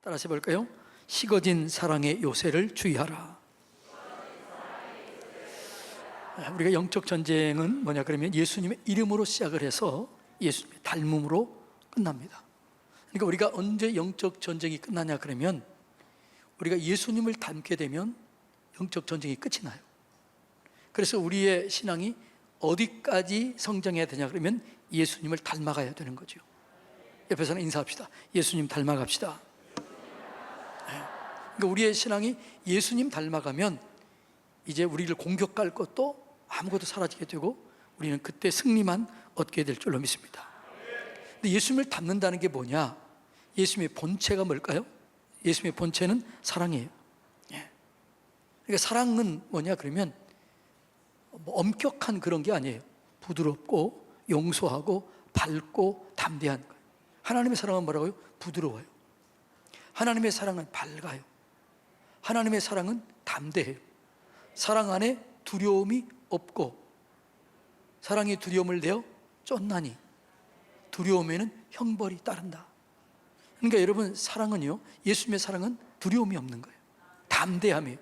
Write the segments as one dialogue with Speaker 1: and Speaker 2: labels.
Speaker 1: 따라서 해볼까요? 식어진 사랑의 요새를 주의하라. 우리가 영적 전쟁은 뭐냐 그러면 예수님의 이름으로 시작을 해서 예수님의 닮음으로 끝납니다. 그러니까 우리가 언제 영적 전쟁이 끝나냐 그러면 우리가 예수님을 닮게 되면 영적 전쟁이 끝이 나요. 그래서 우리의 신앙이 어디까지 성장해야 되냐 그러면 예수님을 닮아가야 되는 거죠. 옆에서는 인사합시다. 예수님 닮아갑시다. 그러니까 우리의 신앙이 예수님 닮아가면 이제 우리를 공격할 것도 아무것도 사라지게 되고 우리는 그때 승리만 얻게 될 줄로 믿습니다. 근데 예수님을 닮는다는 게 뭐냐? 예수님의 본체가 뭘까요? 예수님의 본체는 사랑이에요. 그러니까 사랑은 뭐냐 그러면 엄격한 그런 게 아니에요. 부드럽고 용서하고 밝고 담대한 거예요. 하나님의 사랑은 뭐라고요? 부드러워요. 하나님의 사랑은 밝아요. 하나님의 사랑은 담대해요. 사랑 안에 두려움이 없고 사랑이 두려움을 내어 쫓나니 두려움에는 형벌이 따른다. 그러니까 여러분 사랑은요, 예수님의 사랑은 두려움이 없는 거예요. 담대함이에요.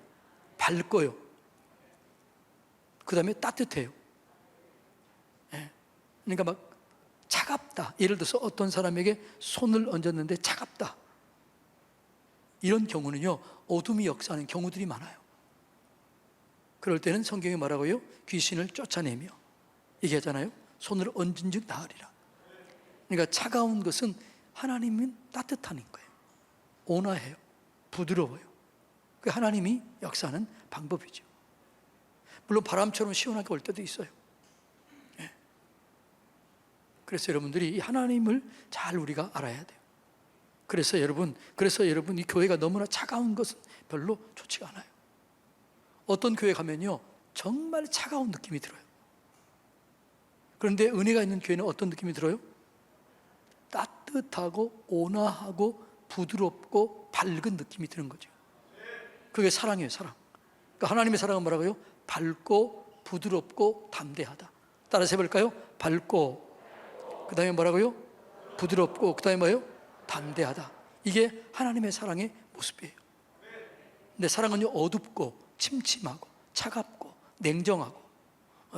Speaker 1: 밝고요. 그 다음에 따뜻해요. 그러니까 막 차갑다. 예를 들어서 어떤 사람에게 손을 얹었는데 차갑다. 이런 경우는요, 어둠이 역사하는 경우들이 많아요. 그럴 때는 성경이 뭐라고요? 귀신을 쫓아내며 얘기하잖아요. 손을 얹은 즉 나으리라. 그러니까 차가운 것은 하나님은 따뜻한 거예요. 온화해요. 부드러워요. 그 하나님이 역사하는 방법이죠. 물론 바람처럼 시원하게 올 때도 있어요. 그래서 여러분들이 이 하나님을 잘 우리가 알아야 돼요. 그래서 여러분 이 교회가 너무나 차가운 것은 별로 좋지가 않아요. 어떤 교회 가면요 정말 차가운 느낌이 들어요. 그런데 은혜가 있는 교회는 어떤 느낌이 들어요? 따뜻하고 온화하고 부드럽고 밝은 느낌이 드는 거죠. 그게 사랑이에요. 사랑. 그러니까 하나님의 사랑은 뭐라고요? 밝고 부드럽고 담대하다. 따라서 해볼까요? 밝고 그 다음에 뭐라고요? 부드럽고 그 다음에 뭐예요? 담대하다. 이게 하나님의 사랑의 모습이에요. 근데 사랑은요 어둡고 침침하고 차갑고 냉정하고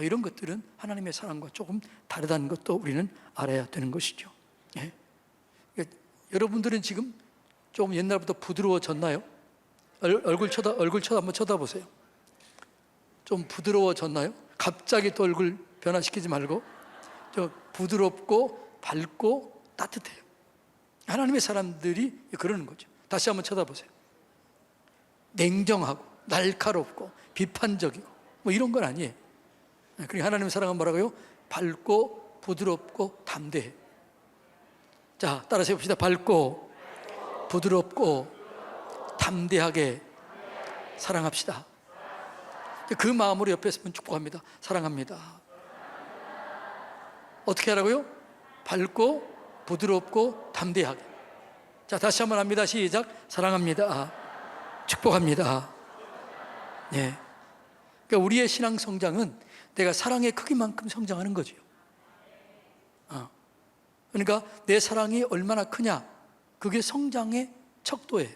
Speaker 1: 이런 것들은 하나님의 사랑과 조금 다르다는 것도 우리는 알아야 되는 것이죠. 그러니까 여러분들은 지금 조금 옛날보다 부드러워졌나요? 얼굴 한번 쳐다보세요. 좀 부드러워졌나요? 갑자기 또 얼굴 변화시키지 말고 좀 부드럽고 밝고 따뜻해요. 하나님의 사람들이 그러는 거죠. 다시 한번 쳐다보세요. 냉정하고 날카롭고 비판적이고 뭐 이런 건 아니에요. 그러니까 하나님의 사랑은 뭐라고요? 밝고 부드럽고 담대해. 자, 따라서 해봅시다. 밝고 부드럽고 담대하게 사랑합시다. 그 마음으로 옆에 있으면 축복합니다. 사랑합니다. 어떻게 하라고요? 밝고 부드럽고 담대하게. 자, 다시 한번 합니다. 시작. 사랑합니다. 축복합니다. 네. 그러니까 우리의 신앙 성장은 내가 사랑의 크기만큼 성장하는 거죠. 그러니까 내 사랑이 얼마나 크냐, 그게 성장의 척도예요.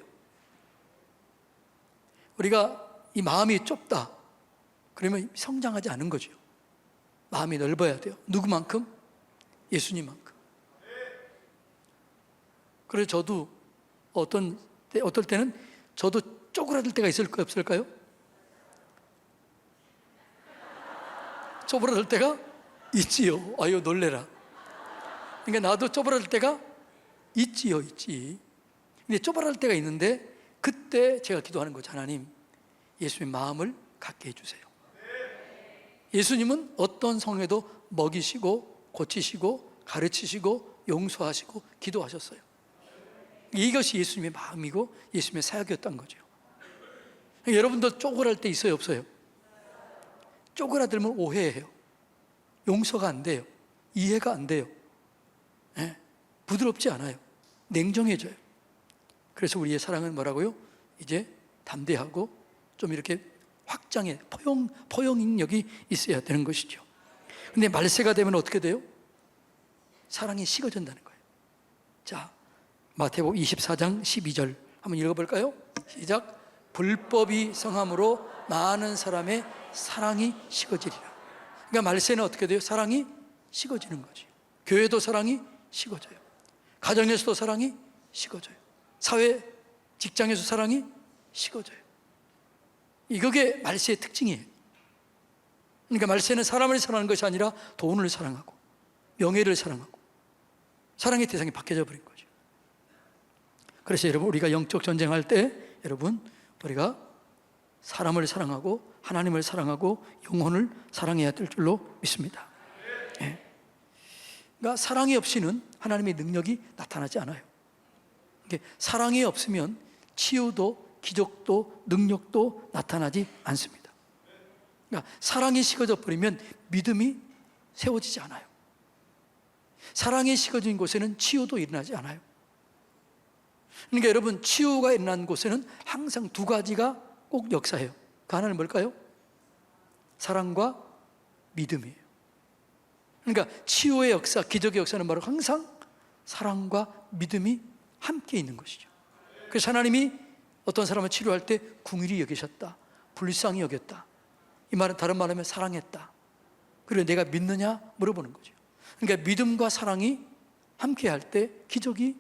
Speaker 1: 우리가 이 마음이 좁다 그러면 성장하지 않은 거죠. 마음이 넓어야 돼요. 누구만큼? 예수님만큼. 그래서 저도 어떨 때는 저도 쪼그라들 때가 있을까요? 없을까요? 쪼그라들 때가 있지요. 아유 놀래라. 그러니까 나도 쪼그라들 때가 있지요. 근데 쪼그라들 때가 있는데 그때 제가 기도하는 거죠. 하나님, 예수님의 마음을 갖게 해주세요. 예수님은 어떤 성에도 먹이시고 고치시고 가르치시고 용서하시고 기도하셨어요. 이것이 예수님의 마음이고 예수님의 사역이었던 거죠. 여러분도 쪼그랄 때 있어요? 없어요? 쪼그라들면 오해해요. 용서가 안 돼요. 이해가 안 돼요. 부드럽지 않아요. 냉정해져요. 그래서 우리의 사랑은 뭐라고요? 이제 담대하고 좀 이렇게 확장해 포용력이 있어야 되는 것이죠. 근데 말세가 되면 어떻게 돼요? 사랑이 식어진다는 거예요. 자, 마태복음 24장 12절 한번 읽어볼까요? 시작. 불법이 성함으로 많은 사람의 사랑이 식어지리라. 그러니까 말세는 어떻게 돼요? 사랑이 식어지는 거지. 교회도 사랑이 식어져요. 가정에서도 사랑이 식어져요. 사회, 직장에서 사랑이 식어져요. 이게 말세의 특징이에요. 그러니까 말세는 사람을 사랑하는 것이 아니라 돈을 사랑하고 명예를 사랑하고 사랑의 대상이 바뀌어져 버린 거죠. 그래서 여러분, 우리가 영적 전쟁할 때 여러분, 우리가 사람을 사랑하고 하나님을 사랑하고 영혼을 사랑해야 될 줄로 믿습니다. 예. 그러니까 사랑이 없이는 하나님의 능력이 나타나지 않아요. 사랑이 없으면 치유도 기적도 능력도 나타나지 않습니다. 그러니까 사랑이 식어져 버리면 믿음이 세워지지 않아요. 사랑이 식어진 곳에는 치유도 일어나지 않아요. 그러니까 여러분, 치유가 일어난 곳에는 항상 두 가지가 꼭 역사해요. 그 하나는 뭘까요? 사랑과 믿음이에요. 그러니까 치유의 역사, 기적의 역사는 바로 항상 사랑과 믿음이 함께 있는 것이죠. 그래서 하나님이 어떤 사람을 치료할 때 궁일이 여기셨다, 불쌍히 여겼다. 이 말은 다른 말하면 사랑했다. 그리고 내가 믿느냐 물어보는 거죠. 그러니까 믿음과 사랑이 함께 할 때 기적이,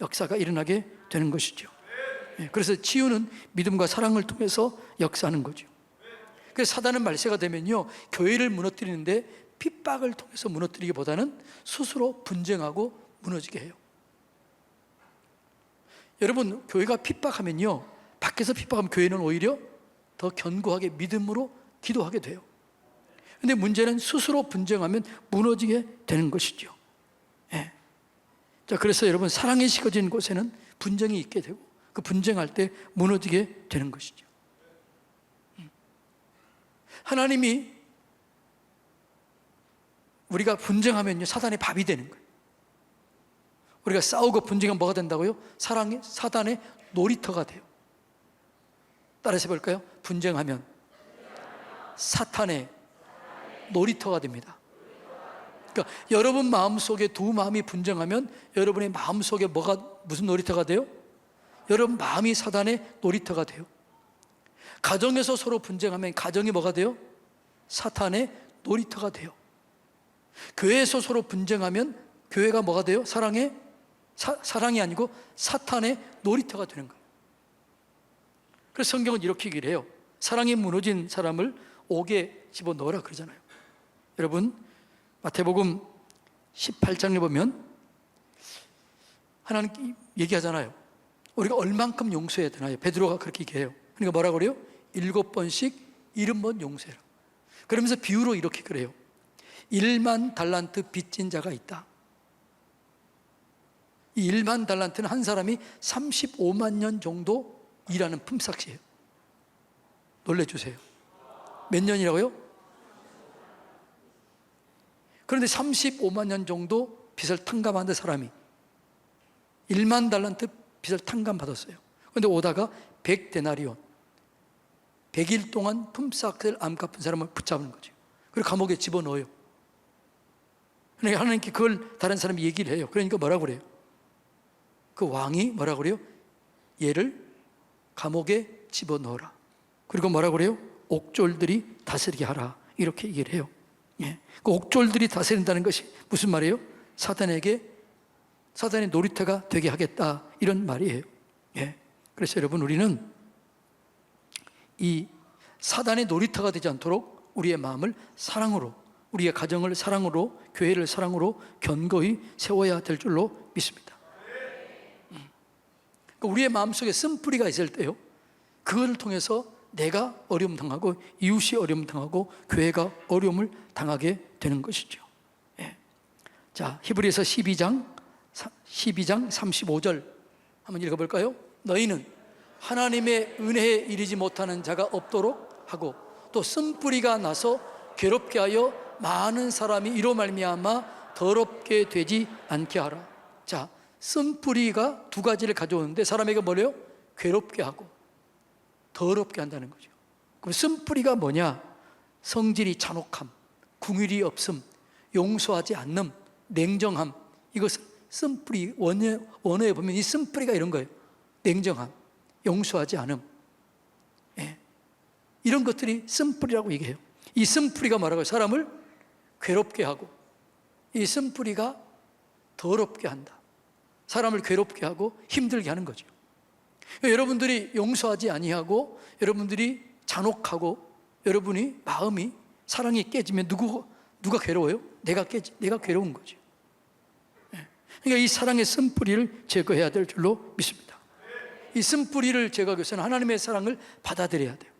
Speaker 1: 역사가 일어나게 되는 것이죠. 그래서 치유는 믿음과 사랑을 통해서 역사하는 거죠. 그래서 사단은 말세가 되면요, 교회를 무너뜨리는데 핍박을 통해서 무너뜨리기보다는 스스로 분쟁하고 무너지게 해요. 여러분, 교회가 핍박하면요, 밖에서 핍박하면 교회는 오히려 더 견고하게 믿음으로 기도하게 돼요. 그런데 문제는 스스로 분쟁하면 무너지게 되는 것이죠. 예. 자, 그래서 여러분, 사랑이 식어진 곳에는 분쟁이 있게 되고 그 분쟁할 때 무너지게 되는 것이죠. 하나님이 우리가 분쟁하면요, 사단의 밥이 되는 거예요. 우리가 싸우고 분쟁하면 뭐가 된다고요? 사단의 놀이터가 돼요. 따라서 해볼까요? 분쟁하면 사탄의 놀이터가 됩니다. 그러니까 여러분 마음속에 두 마음이 분쟁하면 여러분의 마음속에 무슨 놀이터가 돼요? 여러분 마음이 사단의 놀이터가 돼요. 가정에서 서로 분쟁하면 가정이 뭐가 돼요? 사탄의 놀이터가 돼요. 교회에서 서로 분쟁하면 교회가 뭐가 돼요? 사랑이 아니고 사탄의 놀이터가 되는 거예요. 그래서 성경은 이렇게 얘기를 해요. 사랑이 무너진 사람을 옥에 집어넣으라 그러잖아요. 여러분, 마태복음 18장에 보면 하나님 얘기하잖아요. 우리가 얼만큼 용서해야 되나요? 베드로가 그렇게 얘기해요. 그러니까 뭐라고 그래요? 7번씩 70번 용서해라. 그러면서 비유로 이렇게 그래요. 1만 달란트 빚진 자가 있다. 이 1만 달란트는 한 사람이 35만 년 정도 일하는 품삯이에요. 놀래주세요. 몇 년이라고요? 그런데 35만 년 정도 빚을 탕감하는 사람이 1만 달란트 빚을 탕감받았어요. 그런데 오다가 100데나리온, 100일 동안 품삯을 안 갚은 사람을 붙잡는 거죠. 그리고 감옥에 집어넣어요. 그러니까 하나님께 그걸 다른 사람이 얘기를 해요. 그러니까 뭐라고 그래요? 그 왕이 뭐라고 그래요? 얘를 감옥에 집어넣어라. 그리고 뭐라고 그래요? 옥졸들이 다스리게 하라. 이렇게 얘기를 해요. 예. 그 옥졸들이 다스린다는 것이 무슨 말이에요? 사단의 놀이터가 되게 하겠다, 이런 말이에요. 예. 그래서 여러분, 우리는 이 사단의 놀이터가 되지 않도록 우리의 마음을 사랑으로, 우리의 가정을 사랑으로, 교회를 사랑으로 견고히 세워야 될 줄로 믿습니다. 그러니까 우리의 마음속에 쓴뿌리가 있을 때요, 그걸 통해서 내가 어려움 당하고 이웃이 어려움 당하고 교회가 어려움을 당하게 되는 것이죠. 예. 자, 히브리서 12장 35절 한번 읽어볼까요? 너희는 하나님의 은혜에 이르지 못하는 자가 없도록 하고 또 쓴뿌리가 나서 괴롭게 하여 많은 사람이 이로 말미암아 더럽게 되지 않게 하라. 자, 쓴뿌리가 두 가지를 가져오는데 사람에게 뭐래요? 괴롭게 하고 더럽게 한다는 거죠. 그럼 쓴뿌리가 뭐냐? 성질이 잔혹함, 궁율이 없음, 용서하지 않는 냉정함. 이것은 쓴뿌리, 원어에 보면 이 쓴뿌리가 이런 거예요. 냉정함, 용서하지 않음, 예. 이런 것들이 쓴뿌리라고 얘기해요. 이 쓴뿌리가 뭐라고요? 사람을 괴롭게 하고, 이 쓴뿌리가 더럽게 한다. 사람을 괴롭게 하고 힘들게 하는 거죠. 여러분들이 용서하지 아니하고, 여러분들이 잔혹하고, 여러분이 마음이, 사랑이 깨지면 누가 괴로워요? 내가 괴로운 거죠. 그러니까 이 사랑의 쓴뿌리를 제거해야 될 줄로 믿습니다. 이 쓴뿌리를 제거하기 위해서는 하나님의 사랑을 받아들여야 돼요.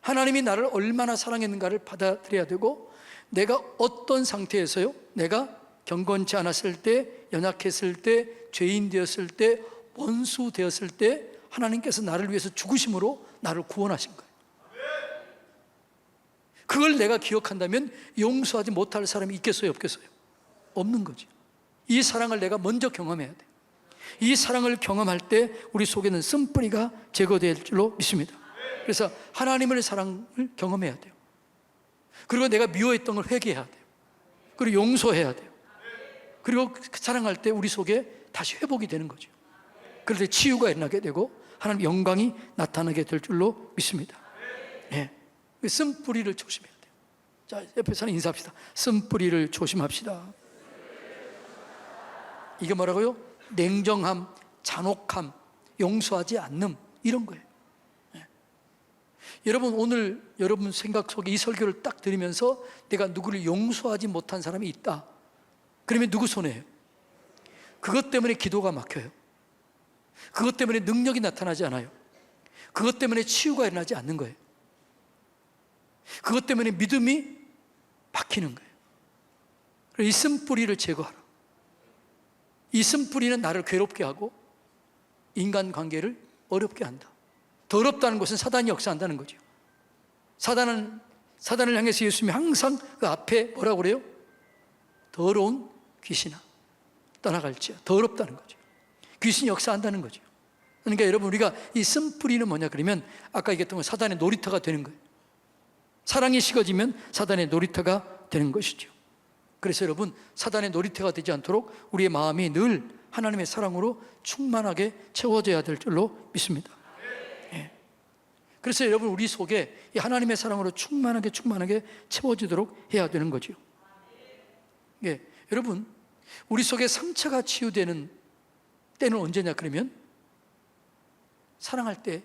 Speaker 1: 하나님이 나를 얼마나 사랑했는가를 받아들여야 되고, 내가 어떤 상태에서요, 내가 경건치 않았을 때, 연약했을 때, 죄인 되었을 때, 원수 되었을 때 하나님께서 나를 위해서 죽으심으로 나를 구원하신 거예요. 그걸 내가 기억한다면 용서하지 못할 사람이 있겠어요, 없겠어요? 없는 거죠. 이 사랑을 내가 먼저 경험해야 돼요. 이 사랑을 경험할 때 우리 속에는 쓴뿌리가 제거될 줄로 믿습니다. 그래서 하나님의 사랑을 경험해야 돼요. 그리고 내가 미워했던 걸 회개해야 돼요. 그리고 용서해야 돼요. 그리고 사랑할 때 우리 속에 다시 회복이 되는 거죠. 그럴 때 치유가 일어나게 되고 하나님의 영광이 나타나게 될 줄로 믿습니다. 예. 쓴뿌리를 조심해야 돼요. 자, 옆에 사람 인사합시다. 쓴뿌리를 조심합시다. 이게 뭐라고요? 냉정함, 잔혹함, 용서하지 않는, 이런 거예요. 예. 여러분, 오늘 여러분 생각 속에 이 설교를 딱 들으면서 내가 누구를 용서하지 못한 사람이 있다, 그러면 누구 손해예요? 그것 때문에 기도가 막혀요. 그것 때문에 능력이 나타나지 않아요. 그것 때문에 치유가 일어나지 않는 거예요. 그것 때문에 믿음이 막히는 거예요. 이 쓴뿌리를 제거하라. 이 쓴뿌리는 나를 괴롭게 하고 인간관계를 어렵게 한다. 더럽다는 것은 사단이 역사한다는 거죠. 사단을 향해서 예수님이 항상 그 앞에 뭐라고 그래요? 더러운 귀신아 떠나갈지야. 더럽다는 거죠. 귀신이 역사한다는 거죠. 그러니까 여러분, 우리가 이 쓴뿌리는 뭐냐 그러면 아까 얘기했던 건 사단의 놀이터가 되는 거예요. 사랑이 식어지면 사단의 놀이터가 되는 것이죠. 그래서 여러분, 사단의 놀이터가 되지 않도록 우리의 마음이 늘 하나님의 사랑으로 충만하게 채워져야 될 줄로 믿습니다. 예. 그래서 여러분, 우리 속에 이 하나님의 사랑으로 충만하게 채워지도록 해야 되는 거죠. 예. 여러분, 우리 속에 상처가 치유되는 때는 언제냐 그러면 사랑할 때,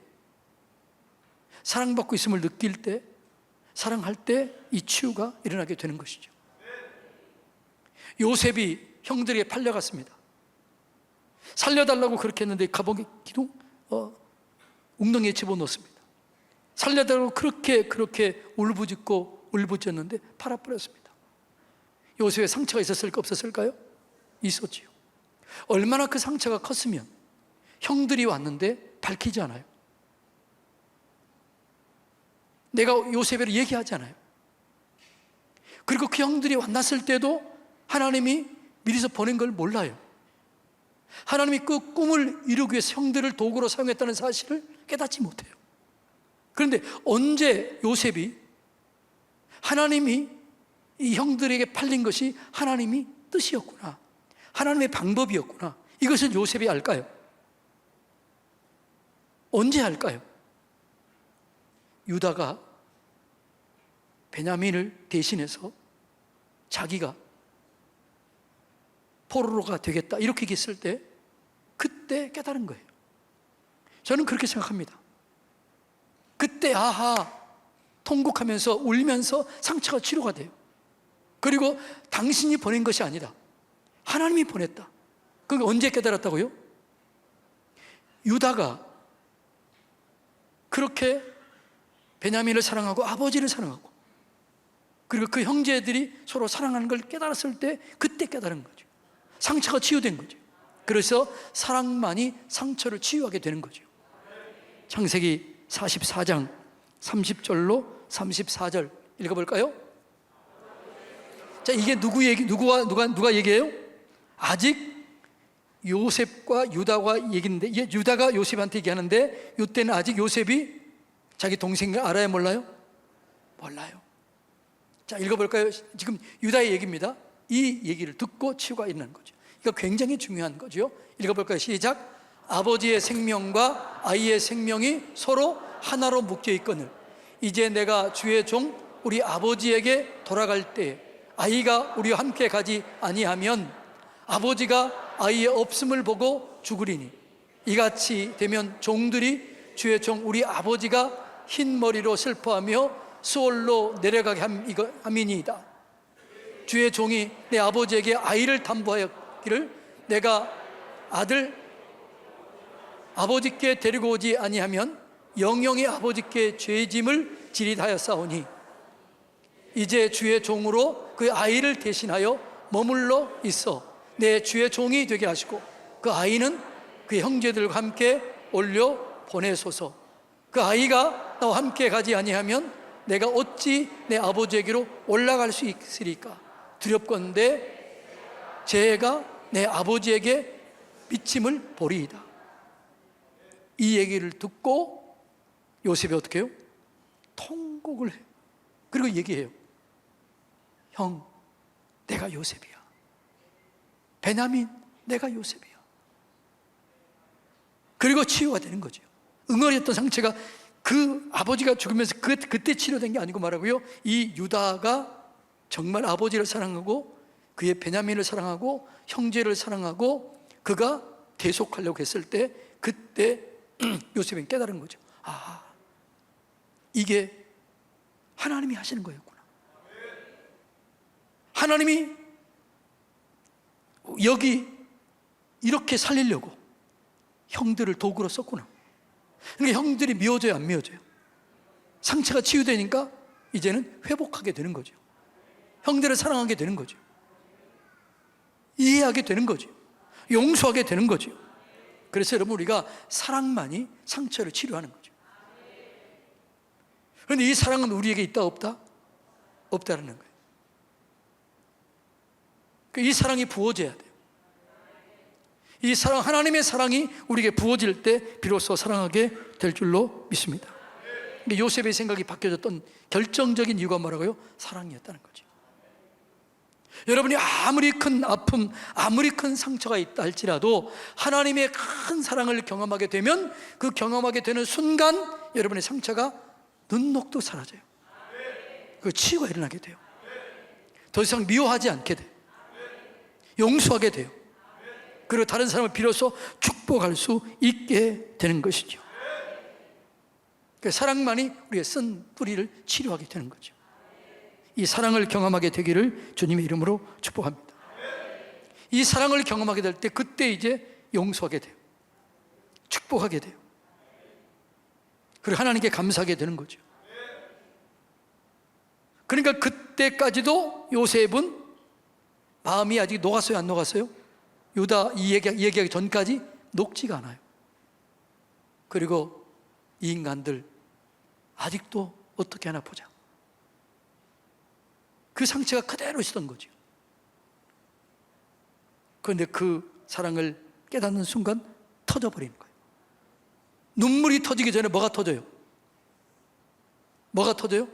Speaker 1: 사랑받고 있음을 느낄 때, 사랑할 때 이 치유가 일어나게 되는 것이죠. 요셉이 형들에게 팔려갔습니다. 살려달라고 그렇게 했는데 감옥에 웅덩이에 집어넣었습니다. 살려달라고 그렇게 울부짖었는데 팔아버렸습니다. 요셉의 상처가 있었을까 없었을까요? 있었지요. 얼마나 그 상처가 컸으면 형들이 왔는데 밝히지 않아요. 내가 요셉에게 얘기하지 않아요. 그리고 그 형들이 만났을 때도 하나님이 미리서 보낸 걸 몰라요. 하나님이 그 꿈을 이루기 위해서 형들을 도구로 사용했다는 사실을 깨닫지 못해요. 그런데 언제 요셉이 하나님이 이 형들에게 팔린 것이 하나님이 뜻이었구나, 하나님의 방법이었구나, 이것을 요셉이 알까요? 언제 알까요? 유다가 베냐민을 대신해서 자기가 포로로가 되겠다 이렇게 얘기했을 때 그때 깨달은 거예요. 저는 그렇게 생각합니다. 그때 통곡하면서 울면서 상처가 치료가 돼요. 그리고 당신이 보낸 것이 아니다, 하나님이 보냈다. 그게 언제 깨달았다고요? 유다가 그렇게 베냐민을 사랑하고 아버지를 사랑하고 그리고 그 형제들이 서로 사랑하는 걸 깨달았을 때 그때 깨달은 거죠. 상처가 치유된 거죠. 그래서 사랑만이 상처를 치유하게 되는 거죠. 창세기 44장 30절로 34절 읽어볼까요? 자, 이게 누가 얘기해요? 아직 요셉과 유다가 얘기인데, 유다가 요셉한테 얘기하는데 이때는 아직 요셉이 자기 동생을 알아요, 몰라요? 몰라요. 자, 읽어볼까요? 지금 유다의 얘기입니다. 이 얘기를 듣고 치유가 일어나는 거죠. 이거 굉장히 중요한 거죠. 읽어볼까요? 시작. 아버지의 생명과 아이의 생명이 서로 하나로 묶여 있거늘 이제 내가 주의 종 우리 아버지에게 돌아갈 때 아이가 우리와 함께 가지 아니하면 아버지가 아이의 없음을 보고 죽으리니 이같이 되면 종들이 주의 종 우리 아버지가 흰 머리로 슬퍼하며 수월로 내려가게 함이니이다. 주의 종이 내 아버지에게 아이를 담보하였기를 내가 아들 아버지께 데리고 오지 아니하면 영영이 아버지께 죄짐을 지릿하였사오니 이제 주의 종으로 그 아이를 대신하여 머물러 있어 내 주의 종이 되게 하시고 그 아이는 그 형제들과 함께 올려 보내소서. 그 아이가 나와 함께 가지 아니하면 내가 어찌 내 아버지에게로 올라갈 수 있으리까? 두렵건대 제가 내 아버지에게 미침을 보리이다. 이 얘기를 듣고 요셉이 어떻게 해요? 통곡을 해요. 그리고 얘기해요. 형, 내가 요셉이야. 베냐민, 내가 요셉이야. 그리고 치유가 되는 거죠. 응어리였던 상처가 그 아버지가 죽으면서 그때 치료된 게 아니고 말하고요, 이 유다가 정말 아버지를 사랑하고 그의 베냐민을 사랑하고 형제를 사랑하고 그가 대속하려고 했을 때 그때 요셉은 깨달은 거죠. 아, 이게 하나님이 하시는 거였구나. 하나님이 여기 이렇게 살리려고 형들을 도구로 썼구나. 그러니까 형들이 미워져요, 안 미워져요? 상처가 치유되니까 이제는 회복하게 되는 거죠. 형들을 사랑하게 되는 거죠. 이해하게 되는 거죠. 용서하게 되는 거죠. 그래서 여러분, 우리가 사랑만이 상처를 치료하는 거죠. 그런데 이 사랑은 우리에게 있다 없다? 없다는 거예요. 이 사랑이 부어져야 돼요. 이 사랑, 하나님의 사랑이 우리에게 부어질 때 비로소 사랑하게 될 줄로 믿습니다. 요셉의 생각이 바뀌어졌던 결정적인 이유가 뭐라고요? 사랑이었다는 거죠. 여러분이 아무리 큰 아픔, 아무리 큰 상처가 있다 할지라도 하나님의 큰 사랑을 경험하게 되면 그 경험하게 되는 순간 여러분의 상처가 눈녹도 사라져요. 그 치유가 일어나게 돼요. 더 이상 미워하지 않게 돼요. 용서하게 돼요. 그리고 다른 사람을 비로소 축복할 수 있게 되는 것이죠. 그 사랑만이 우리의 쓴 뿌리를 치료하게 되는 거죠. 이 사랑을 경험하게 되기를 주님의 이름으로 축복합니다. 이 사랑을 경험하게 될 때 그때 이제 용서하게 돼요. 축복하게 돼요. 그리고 하나님께 감사하게 되는 거죠. 그러니까 그때까지도 요셉은 마음이 아직 녹았어요, 안 녹았어요? 유다 이 얘기하기 전까지 녹지가 않아요. 그리고 이 인간들 아직도 어떻게 하나 보자. 그 상처가 그대로 있었던 거죠. 그런데 그 사랑을 깨닫는 순간 터져버리는 거예요. 눈물이 터지기 전에 뭐가 터져요? 뭐가 터져요?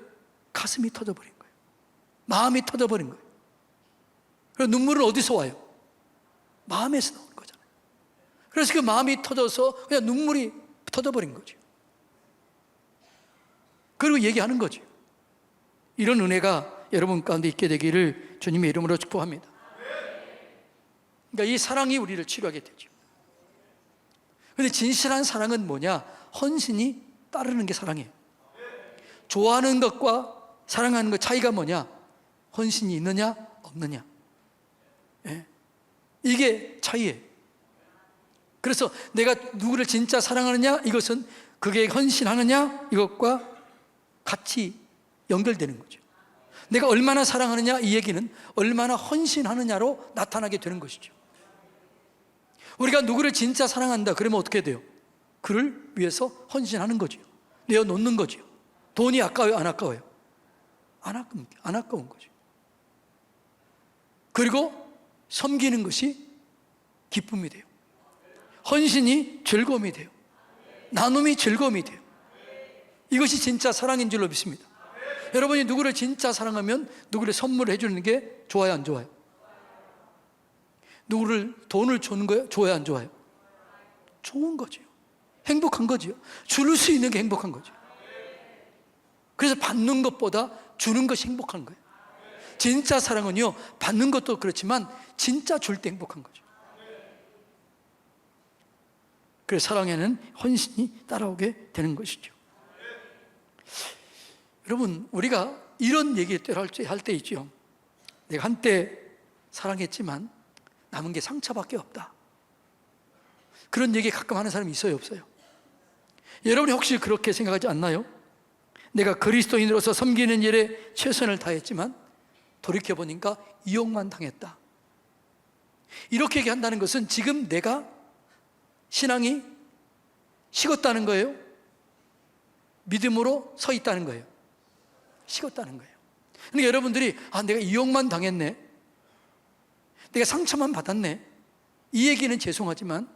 Speaker 1: 가슴이 터져버린 거예요. 마음이 터져버린 거예요. 그래서 눈물은 어디서 와요? 마음에서 나오는 거잖아요. 그래서 그 마음이 터져서 그냥 눈물이 터져버린 거죠. 그리고 얘기하는 거죠. 이런 은혜가 여러분 가운데 있게 되기를 주님의 이름으로 축복합니다. 그러니까 이 사랑이 우리를 치료하게 되죠. 그런데 진실한 사랑은 뭐냐? 헌신이 따르는 게 사랑이에요. 좋아하는 것과 사랑하는 것 차이가 뭐냐? 헌신이 있느냐 없느냐. 예. 이게 차이예요. 그래서 내가 누구를 진짜 사랑하느냐, 이것은 그게 헌신하느냐, 이것과 같이 연결되는 거죠. 내가 얼마나 사랑하느냐, 이 얘기는 얼마나 헌신하느냐로 나타나게 되는 것이죠. 우리가 누구를 진짜 사랑한다 그러면 어떻게 돼요? 그를 위해서 헌신하는 거죠. 내어놓는 거죠. 돈이 아까워요, 안 아까워요? 안 아까운 거죠. 그리고 섬기는 것이 기쁨이 돼요. 헌신이 즐거움이 돼요. 나눔이 즐거움이 돼요. 이것이 진짜 사랑인 줄로 믿습니다. 여러분이 누구를 진짜 사랑하면 누구를 선물을 해주는 게 좋아요, 안 좋아요? 누구를 돈을 주는 거예요? 좋아요, 안 좋아요? 좋은 거죠. 행복한 거죠. 줄 수 있는 게 행복한 거죠. 그래서 받는 것보다 주는 것이 행복한 거예요. 진짜 사랑은요, 받는 것도 그렇지만 진짜 줄 때 행복한 거죠. 그래서 사랑에는 헌신이 따라오게 되는 것이죠. 여러분, 우리가 이런 얘기를 할 때 있죠. 내가 한때 사랑했지만 남은 게 상처밖에 없다. 그런 얘기 가끔 하는 사람이 있어요, 없어요? 여러분이 혹시 그렇게 생각하지 않나요? 내가 그리스도인으로서 섬기는 일에 최선을 다했지만 돌이켜보니까 이용만 당했다. 이렇게 얘기한다는 것은 지금 내가 신앙이 식었다는 거예요? 믿음으로 서 있다는 거예요? 식었다는 거예요. 그러니까 여러분들이 내가 이용만 당했네, 내가 상처만 받았네, 이 얘기는 죄송하지만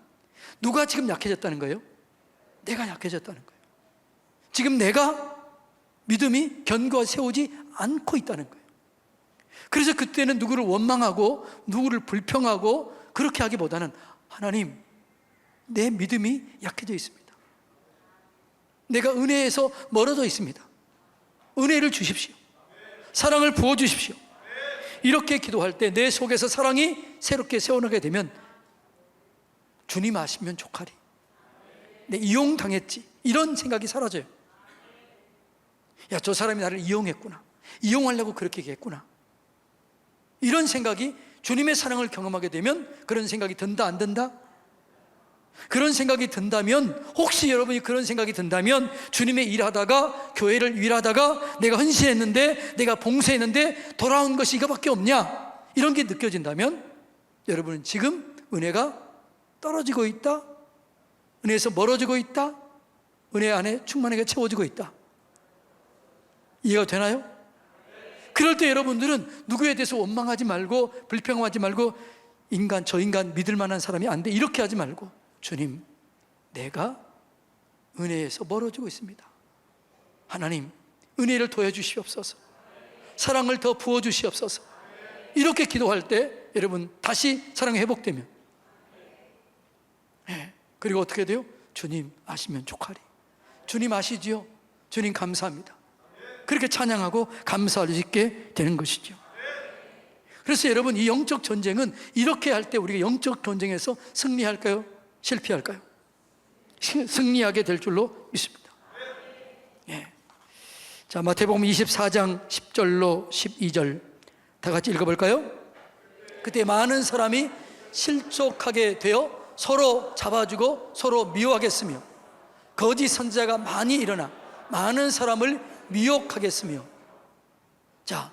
Speaker 1: 누가 지금 약해졌다는 거예요? 내가 약해졌다는 거예요. 지금 내가 믿음이 견고하게 세우지 않고 있다는 거예요. 그래서 그때는 누구를 원망하고 누구를 불평하고 그렇게 하기보다는 하나님, 내 믿음이 약해져 있습니다. 내가 은혜에서 멀어져 있습니다. 은혜를 주십시오. 사랑을 부어주십시오. 이렇게 기도할 때 내 속에서 사랑이 새롭게 세워나게 되면 주님 아시면 족하리, 내 이용당했지, 이런 생각이 사라져요. 야, 저 사람이 나를 이용했구나, 이용하려고 그렇게 얘기했구나, 이런 생각이 주님의 사랑을 경험하게 되면 그런 생각이 든다, 안 든다? 그런 생각이 든다면, 혹시 여러분이 그런 생각이 든다면, 주님의 일하다가, 교회를 일하다가 내가 헌신했는데, 내가 봉사했는데 돌아온 것이 이거밖에 없냐, 이런 게 느껴진다면 여러분은 지금 은혜가 떨어지고 있다, 은혜에서 멀어지고 있다, 은혜 안에 충만하게 채워지고 있다. 이해가 되나요? 그럴 때 여러분들은 누구에 대해서 원망하지 말고 불평하지 말고 저 인간 믿을 만한 사람이 안 돼, 이렇게 하지 말고 주님, 내가 은혜에서 멀어지고 있습니다. 하나님, 은혜를 더해 주시옵소서, 사랑을 더 부어 주시옵소서. 이렇게 기도할 때 여러분 다시 사랑이 회복되면, 그리고 어떻게 돼요? 주님 아시면 족하리. 주님 아시지요? 주님 감사합니다. 그렇게 찬양하고 감사할 수 있게 되는 것이죠. 그래서 여러분, 이 영적 전쟁은 이렇게 할 때 우리가 영적 전쟁에서 승리할까요? 실패할까요? 승리하게 될 줄로 믿습니다. 자, 마태복음 24장 10절로 12절 다 같이 읽어볼까요? 그때 많은 사람이 실족하게 되어 서로 잡아주고 서로 미워하겠으며 거짓 선지자가 많이 일어나 많은 사람을 미혹하겠으며, 자,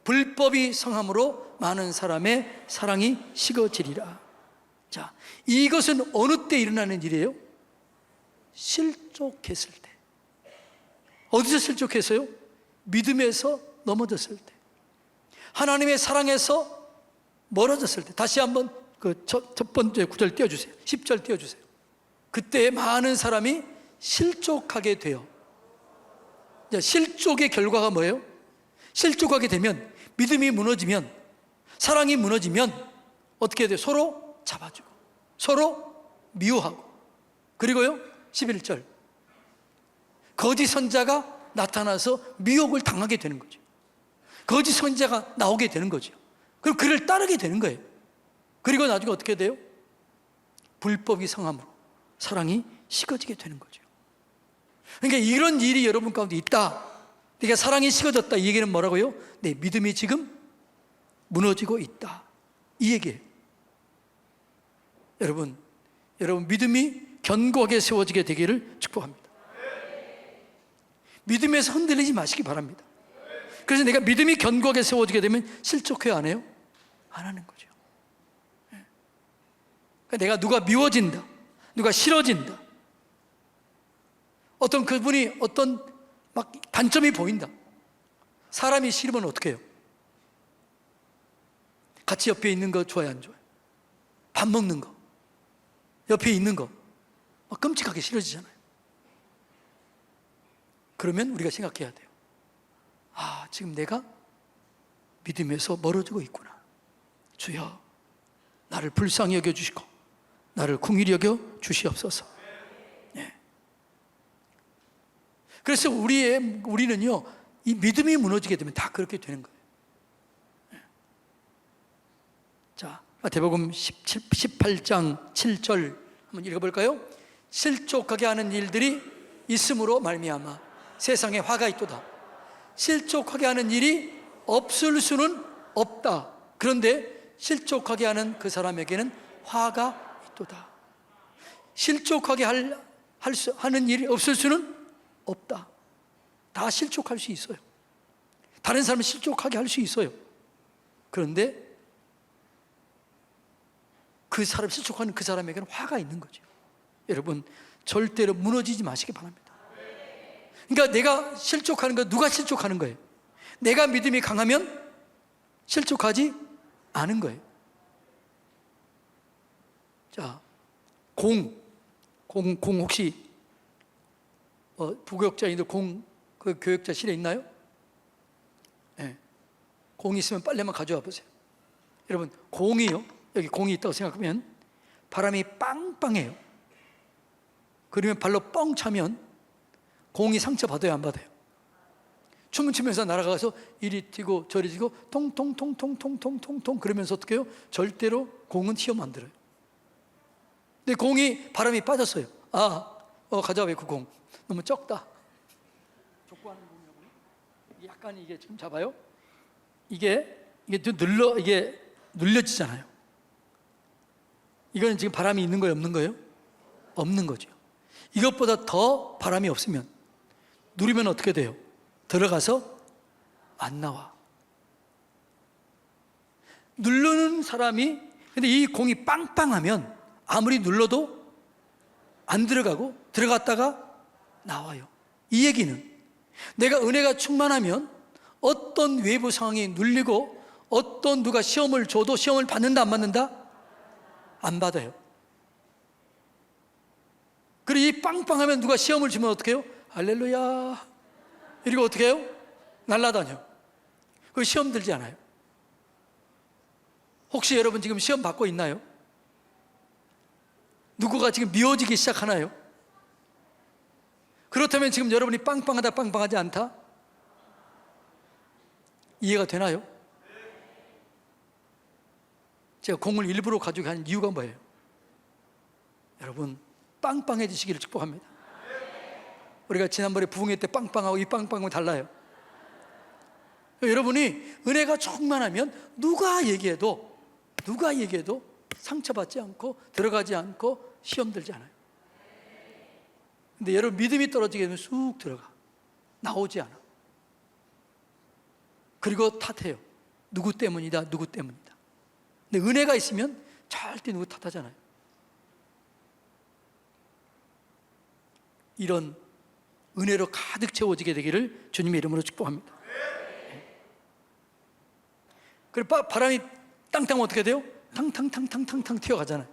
Speaker 1: 불법이 성함으로 많은 사람의 사랑이 식어지리라. 자, 이것은 어느 때 일어나는 일이에요? 실족했을 때. 어디서 실족했어요? 믿음에서 넘어졌을 때, 하나님의 사랑에서 멀어졌을 때. 다시 한번 첫 번째 9절 띄워주세요. 10절 띄워주세요. 그때 많은 사람이 실족하게 돼요. 실족의 결과가 뭐예요? 실족하게 되면, 믿음이 무너지면, 사랑이 무너지면 어떻게 돼요? 서로 잡아주고 서로 미워하고, 그리고요 11절, 거짓 선자가 나타나서 미혹을 당하게 되는 거죠. 거짓 선자가 나오게 되는 거죠. 그럼 그를 따르게 되는 거예요. 그리고 나중에 어떻게 돼요? 불법이 성함으로 사랑이 식어지게 되는 거죠. 그러니까 이런 일이 여러분 가운데 있다, 그러니까 사랑이 식어졌다, 이 얘기는 뭐라고요? 내 믿음이 지금 무너지고 있다, 이 얘기예요. 여러분 믿음이 견고하게 세워지게 되기를 축복합니다. 믿음에서 흔들리지 마시기 바랍니다. 그래서 내가 믿음이 견고하게 세워지게 되면 실족해야 안 해요? 안 하는 거죠. 그러니까 내가 누가 미워진다, 누가 싫어진다, 어떤 그분이 어떤 막 단점이 보인다, 사람이 싫으면 어떻게 해요? 같이 옆에 있는 거 좋아요, 안 좋아요? 밥 먹는 거, 옆에 있는 거 막 끔찍하게 싫어지잖아요. 그러면 우리가 생각해야 돼요. 지금 내가 믿음에서 멀어지고 있구나. 주여, 나를 불쌍히 여겨주시고 나를 긍휼히 여겨 주시옵소서. 예. 그래서 우리는요, 이 믿음이 무너지게 되면 다 그렇게 되는 거예요. 예. 자, 마태복음 18장 7절 한번 읽어볼까요? 실족하게 하는 일들이 있음으로 말미암아 세상에 화가 있도다. 실족하게 하는 일이 없을 수는 없다. 그런데 실족하게 하는 그 사람에게는 화가 있도다. 실족하게 하는 일이 없을 수는 없다. 다 실족할 수 있어요. 다른 사람을 실족하게 할 수 있어요. 그런데 그 사람, 실족하는 그 사람에게는 화가 있는 거죠. 여러분, 절대로 무너지지 마시기 바랍니다. 그러니까 내가 실족하는 거, 누가 실족하는 거예요? 내가 믿음이 강하면 실족하지 않은 거예요. 자, 공 혹시 부교육자님들 그 교육자실에 있나요? 네. 공이 있으면 빨래만 가져와 보세요. 여러분, 공이요, 여기 공이 있다고 생각하면 바람이 빵빵해요. 그러면 발로 뻥 차면 공이 상처받아요, 안 받아요? 춤을 추면서 날아가서 이리 튀고 저리 튀고 통통통통통통통 그러면서 어떻게 해요? 절대로 공은 튀어 만들어요. 근데 공이 바람이 빠졌어요. 가져와, 그 공 너무 적다. 족구하는 공이라고요? 약간 이게 좀 잡아요. 이게 눌려지잖아요. 이건 지금 바람이 있는 거예요, 없는 거예요? 없는 거죠. 이것보다 더 바람이 없으면 누르면 어떻게 돼요? 들어가서 안 나와. 누르는 사람이, 근데 이 공이 빵빵하면 아무리 눌러도 안 들어가고 들어갔다가 나와요. 이 얘기는 내가 은혜가 충만하면 어떤 외부 상황이 눌리고 어떤 누가 시험을 줘도 시험을 받는다 안 받는다? 안 받아요. 그리고 이 빵빵하면 누가 시험을 주면 어떻게 해요? 할렐루야 이러고 어떻게 해요? 날아다녀. 그 시험 들지 않아요. 혹시 여러분 지금 시험 받고 있나요? 누구가 지금 미워지기 시작하나요? 그렇다면 지금 여러분이 빵빵하다 빵빵하지 않다? 이해가 되나요? 제가 공을 일부러 가지고 간 이유가 뭐예요? 여러분, 빵빵해지시기를 축복합니다. 우리가 지난번에 부흥회 때 빵빵하고 이 빵빵은 달라요. 여러분이 은혜가 충만하면 누가 얘기해도 상처받지 않고 들어가지 않고 시험 들지 않아요. 근데 여러분 믿음이 떨어지게 되면 쑥 들어가, 나오지 않아. 그리고 탓해요. 누구 때문이다, 누구 때문이다. 근데 은혜가 있으면 절대 누구 탓하잖아요. 이런 은혜로 가득 채워지게 되기를 주님의 이름으로 축복합니다. 그리고 바람이 땅땅 어떻게 돼요? 탕탕탕탕탕탕 튀어가잖아요.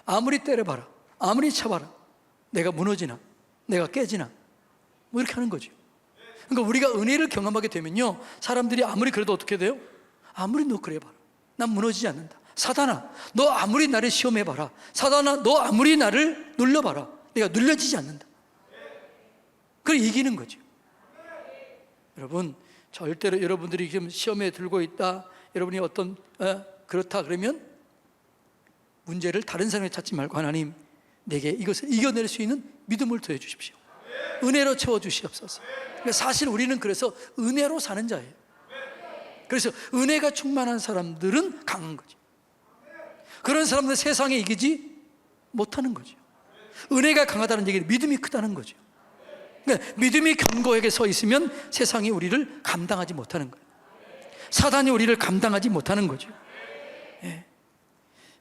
Speaker 1: 아무리 때려봐라, 아무리 쳐봐라, 내가 무너지나, 내가 깨지나, 뭐 이렇게 하는 거죠. 그러니까 우리가 은혜를 경험하게 되면요, 사람들이 아무리 그래도 어떻게 돼요? 아무리 너 그래봐라, 난 무너지지 않는다. 사단아, 너 아무리 나를 시험해봐라. 사단아, 너 아무리 나를 눌러봐라, 내가 눌려지지 않는다. 그걸 이기는 거죠. 여러분, 절대로 여러분들이 지금 시험에 들고 있다, 여러분이 어떤 그렇다 그러면 문제를 다른 사람에 찾지 말고 하나님, 내게 이것을 이겨낼 수 있는 믿음을 더해 주십시오. 은혜로 채워 주시옵소서. 사실 우리는 그래서 은혜로 사는 자예요. 그래서 은혜가 충만한 사람들은 강한 거죠. 그런 사람들은 세상에 이기지 못하는 거죠. 은혜가 강하다는 얘기는 믿음이 크다는 거죠. 그러니까 믿음이 견고하게 서 있으면 세상이 우리를 감당하지 못하는 거예요. 사단이 우리를 감당하지 못하는 거죠. 예.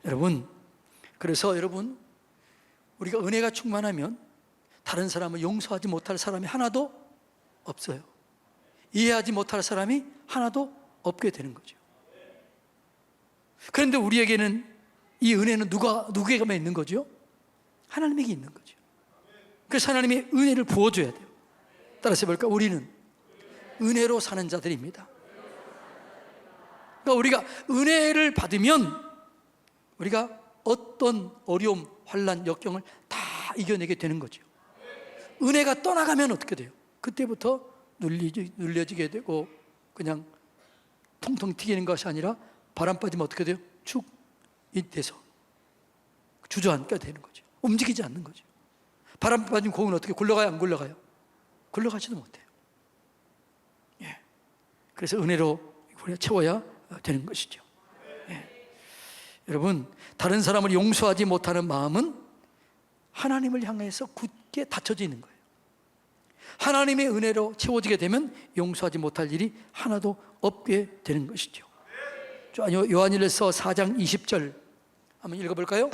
Speaker 1: 여러분, 그래서 여러분, 우리가 은혜가 충만하면 다른 사람을 용서하지 못할 사람이 하나도 없어요. 이해하지 못할 사람이 하나도 없게 되는 거죠. 그런데 우리에게는 이 은혜는 누구에게만 있는 거죠? 하나님에게 있는 거죠. 그래서 하나님이 은혜를 부어줘야 돼요. 따라서 해볼까? 우리는 은혜로 사는 자들입니다. 그러니까 우리가 은혜를 받으면 우리가 어떤 어려움, 환난, 역경을 다 이겨내게 되는 거죠. 은혜가 떠나가면 어떻게 돼요? 그때부터 눌려지게 되고 그냥 통통 튀기는 것이 아니라 바람 빠지면 어떻게 돼요? 축 돼서 주저앉게 되는 거죠. 움직이지 않는 거죠. 바람 빠진 공은 어떻게 굴러가요? 안 굴러가요? 굴러가지도 못해요. 예. 그래서 은혜로 우리가 채워야 되는 것이죠. 예. 여러분, 다른 사람을 용서하지 못하는 마음은 하나님을 향해서 굳게 닫혀져 있는 거예요. 하나님의 은혜로 채워지게 되면 용서하지 못할 일이 하나도 없게 되는 것이죠. 요한일서 4장 20절 한번 읽어볼까요?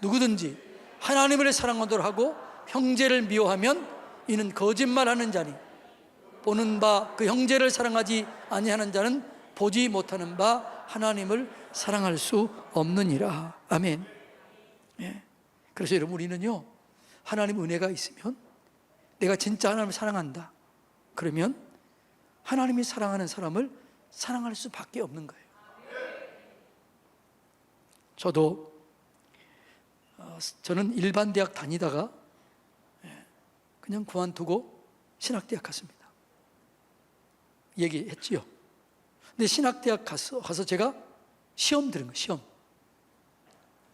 Speaker 1: 누구든지 하나님을 사랑하도록 하고 형제를 미워하면 이는 거짓말하는 자니 보는 바 그 형제를 사랑하지 아니하는 자는 보지 못하는 바 하나님을 사랑할 수 없느니라. 아멘. 예. 그래서 여러분, 우리는요, 하나님 은혜가 있으면 내가 진짜 하나님을 사랑한다 그러면 하나님이 사랑하는 사람을 사랑할 수밖에 없는 거예요. 저는 일반 대학 다니다가 그냥 그만두고 신학대학 갔습니다. 얘기했지요. 근데 신학대학 가서 제가 시험 들은 거예요. 시험.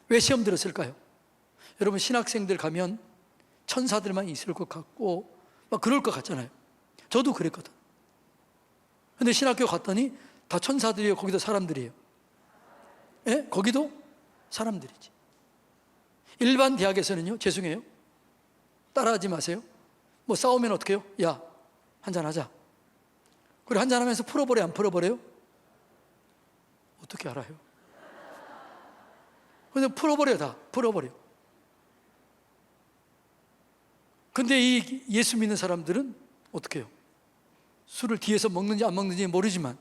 Speaker 1: 왜 시험 들었을까요? 여러분, 신학생들 가면 천사들만 있을 것 같고 막 그럴 것 같잖아요. 저도 그랬거든. 근데 신학교 갔더니 다 천사들이에요? 거기도 사람들이에요? 예? 거기도 사람들이지. 일반 대학에서는요, 죄송해요, 따라하지 마세요. 뭐 싸우면 어떻게 해요? 야, 한잔하자. 그리고 한잔하면서 풀어버려요? 안 풀어버려요? 어떻게 알아요? 근데 풀어버려요. 다 풀어버려요. 근데 이 예수 믿는 사람들은 어떻게 해요? 술을 뒤에서 먹는지 안 먹는지 모르지만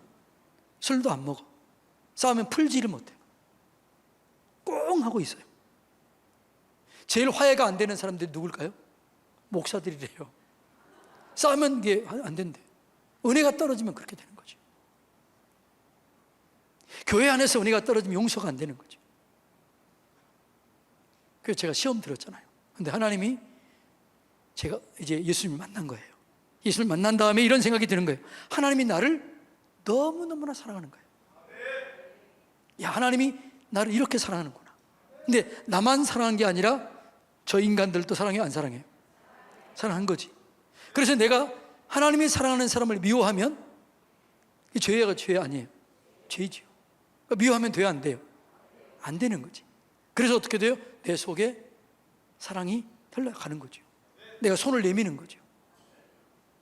Speaker 1: 술도 안 먹어. 싸우면 풀지를 못해요. 꽁 하고 있어요. 제일 화해가 안 되는 사람들이 누굴까요? 목사들이래요. 싸우면 이게 안 된대. 은혜가 떨어지면 그렇게 되는 거죠. 교회 안에서 은혜가 떨어지면 용서가 안 되는 거죠. 그래서 제가 시험 들었잖아요. 근데 하나님이, 제가 이제 예수님을 만난 거예요. 예수를 만난 다음에 이런 생각이 드는 거예요. 하나님이 나를 너무너무나 사랑하는 거예요. 야, 하나님이 나를 이렇게 사랑하는구나. 근데 나만 사랑한 게 아니라 저 인간들도 사랑해요? 안 사랑해요? 사랑한 거지. 그래서 내가 하나님이 사랑하는 사람을 미워하면 이 죄가 죄 아니에요. 죄지요. 그러니까 미워하면 돼요? 안 돼요? 안 되는 거지. 그래서 어떻게 돼요? 내 속에 사랑이 흘러가는 거죠. 내가 손을 내미는 거죠.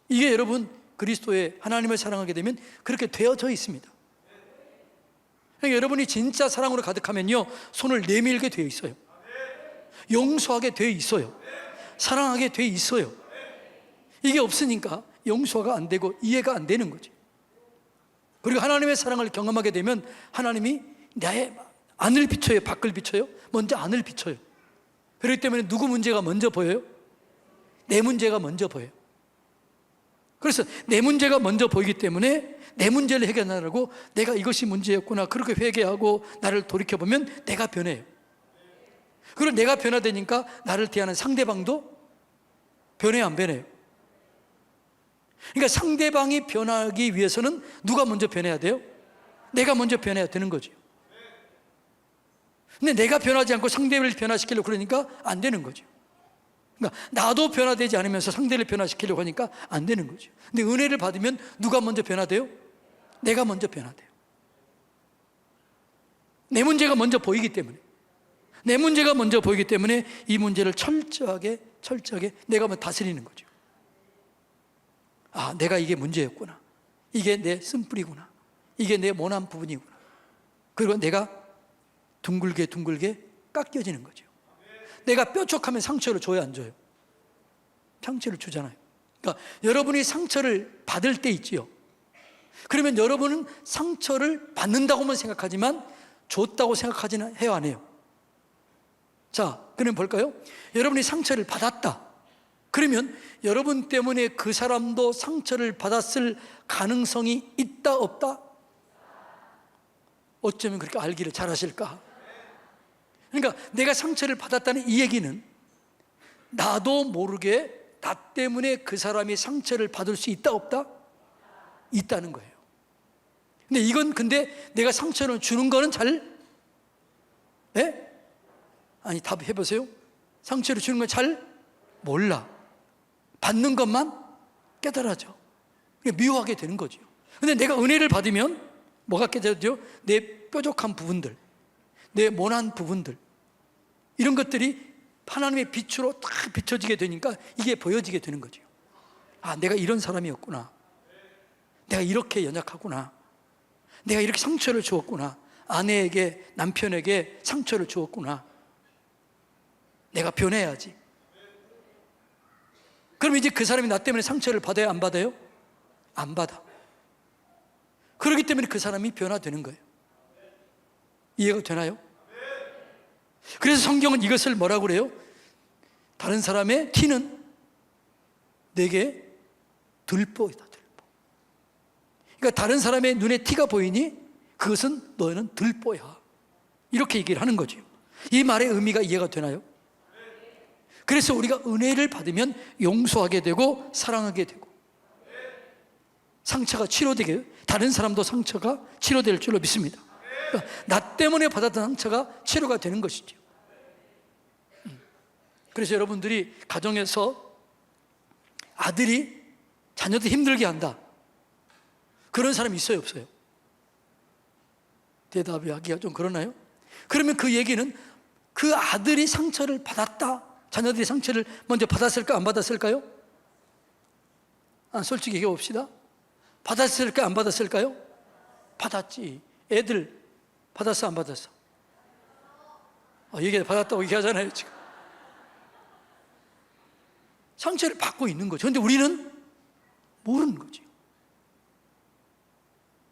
Speaker 1: 이게 여러분, 그리스도의 하나님을 사랑하게 되면 그렇게 되어져 있습니다. 그러니까 여러분이 진짜 사랑으로 가득하면요, 손을 내밀게 되어 있어요. 용서하게 되어 있어요. 사랑하게 되어 있어요. 이게 없으니까 용서가 안 되고 이해가 안 되는 거죠. 그리고 하나님의 사랑을 경험하게 되면 하나님이 나의 안을 비춰요? 밖을 비춰요? 먼저 안을 비춰요. 그렇기 때문에 누구 문제가 먼저 보여요? 내 문제가 먼저 보여요. 그래서 내 문제가 먼저 보이기 때문에 내 문제를 해결하려고 내가 이것이 문제였구나 그렇게 회개하고 나를 돌이켜보면 내가 변해요. 그리고 내가 변화되니까 나를 대하는 상대방도 변해요? 안 변해요? 그러니까 상대방이 변하기 위해서는 누가 먼저 변해야 돼요? 내가 먼저 변해야 되는 거죠. 근데 내가 변하지 않고 상대를 변화시키려고 그러니까 안 되는 거죠. 그러니까 나도 변화되지 않으면서 상대를 변화시키려고 하니까 안 되는 거죠. 근데 은혜를 받으면 누가 먼저 변화돼요? 내가 먼저 변화돼요. 내 문제가 먼저 보이기 때문에, 내 문제가 먼저 보이기 때문에 이 문제를 철저하게 내가 다스리는 거죠. 아, 내가 이게 문제였구나. 이게 내 쓴뿌리구나. 이게 내 모난 부분이구나. 그리고 내가 둥글게 깎여지는 거죠. 내가 뾰족하면 상처를 줘요, 안 줘요? 상처를 주잖아요. 그러니까 여러분이 상처를 받을 때 있지요. 그러면 여러분은 상처를 받는다고만 생각하지만 줬다고 생각하지는 해요, 안 해요? 자, 그럼 볼까요? 여러분이 상처를 받았다. 그러면 여러분 때문에 그 사람도 상처를 받았을 가능성이 있다, 없다? 어쩌면 그렇게 알기를 잘하실까? 그러니까 내가 상처를 받았다는 이 얘기는 나도 모르게 나 때문에 그 사람이 상처를 받을 수 있다 없다? 있다는 거예요. 근데 내가 상처를 주는 거는 아니 답해보세요. 상처를 주는 건 잘 몰라. 받는 것만 깨달아져. 미워하게 되는 거죠. 근데 내가 은혜를 받으면 뭐가 깨달아져? 내 뾰족한 부분들, 내 모난 부분들, 이런 것들이 하나님의 빛으로 딱 비춰지게 되니까 이게 보여지게 되는 거죠. 아, 내가 이런 사람이었구나. 내가 이렇게 연약하구나. 내가 이렇게 상처를 주었구나. 아내에게, 남편에게 상처를 주었구나. 내가 변해야지. 그럼 이제 그 사람이 나 때문에 상처를 받아요? 안 받아요? 안 받아. 그렇기 때문에 그 사람이 변화되는 거예요. 이해가 되나요? 그래서 성경은 이것을 뭐라고 그래요? 다른 사람의 티는 내게 들보이다, 들보. 그러니까 다른 사람의 눈에 티가 보이니 그것은 너는 들보야. 이렇게 얘기를 하는 거죠. 이 말의 의미가 이해가 되나요? 그래서 우리가 은혜를 받으면 용서하게 되고 사랑하게 되고 상처가 치료되게, 다른 사람도 상처가 치료될 줄로 믿습니다. 그러니까 나 때문에 받았던 상처가 치료가 되는 것이죠. 그래서 여러분들이 가정에서 아들이 자녀들 힘들게 한다, 그런 사람이 있어요, 없어요? 대답하기가 좀 그러나요? 그러면 그 얘기는 그 아들이 상처를 받았다, 자녀들이 상처를 먼저 받았을까 안 받았을까요? 솔직히 얘기해 봅시다. 받았을까 안 받았을까요? 받았지. 애들 받았어 안 받았어? 얘기 받았다고 얘기하잖아요 지금. 상처를 받고 있는 거죠. 그런데 우리는 모르는 거죠.